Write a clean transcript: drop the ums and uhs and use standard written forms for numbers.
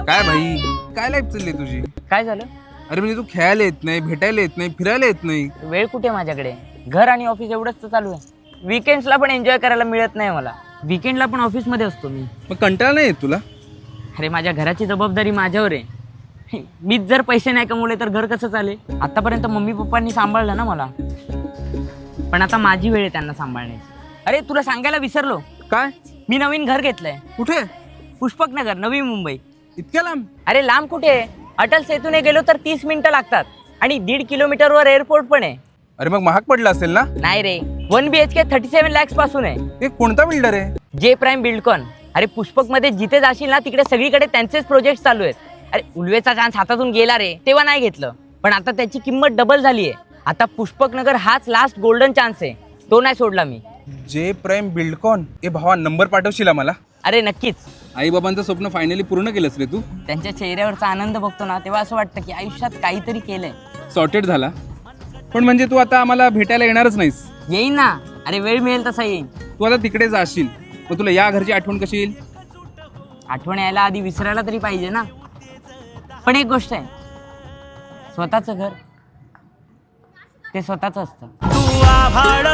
काय भाई, काय लाईफ चालली तुझी? काय झालं? अरे म्हणजे तू खेळायला येत नाही, भेटायला येत नाही, फिरायला येत नाही. वेळ कुठे माझ्याकडे? घर आणि ऑफिस एवढंच तर चालू आहे. विकेंड्सला पण एन्जॉय करायला मिळत नाही मला. विकेंडला पण ऑफिसमध्ये असतो मी. मग कंटाळा नाही येत तुला? अरे माझ्या घराची जबाबदारी माझ्यावर आहे. मीच जर पैसे नाही कमवले तर घर कसं चालेल? आतापर्यंत मम्मी पप्पांनी सांभाळलं ना मला, पण आता माझी वेळ आहे त्यांना सांभाळण्याची. अरे तुला सांगायला विसरलो, काय? मी नवीन घर घेतलंय. कुठे? पुष्पक नगर, नवी मुंबई. इतक्या लांब? अरे लांब कुठे? अटल सेतूने गेलो तर 30 मिनिटं लागतात आणि 1.5 किलोमीटरवर एअरपोर्ट पण आहे. अरे मग महाग पडला असेल ना? नाही रे, 1 BHK 37 lakhs पासून आहे. ते कोणता बिल्डर आहे? जे प्राईम बिल्डकॉन. अरे पुष्पक मध्ये जिथे जाशील ना तिकडे सगळीकडे त्यांचेच प्रोजेक्ट चालू आहेत. अरे उल्वेचा चान्स हातातून गेला रे, तेव्हा नाही घेतलं, पण आता त्याची किंमत डबल झाली आहे. आता पुष्पक नगर हाच लास्ट गोल्डन चान्स आहे, तो नाही सोडला मी. जे प्राईम बिल्डकॉन. ए भावा, नंबर पाठवशील मला? अरे नक्कीच. आई बाबांचं स्वप्न फायनली पूर्ण केलंस रे तू. त्यांच्या चेहऱ्यावरचा आनंद बघतो ना तेव्हा असं वाटतं की आयुष्यात काहीतरी केलंय. सॉर्टेड झाला. पण म्हणजे तू आता आम्हाला भेटायला येणारच नाहीस? येईन ना. अरे वेळ मिळेल तसा येईन. तू आता तिकडे जाशील, मग तुला या घरची आठवण कशी येईल? आठवण यायला आधी विसरायला तरी पाहिजे ना. पण एक गोष्ट आहे, स्वतःचं घर ते स्वतःच असतं. तू आभाळ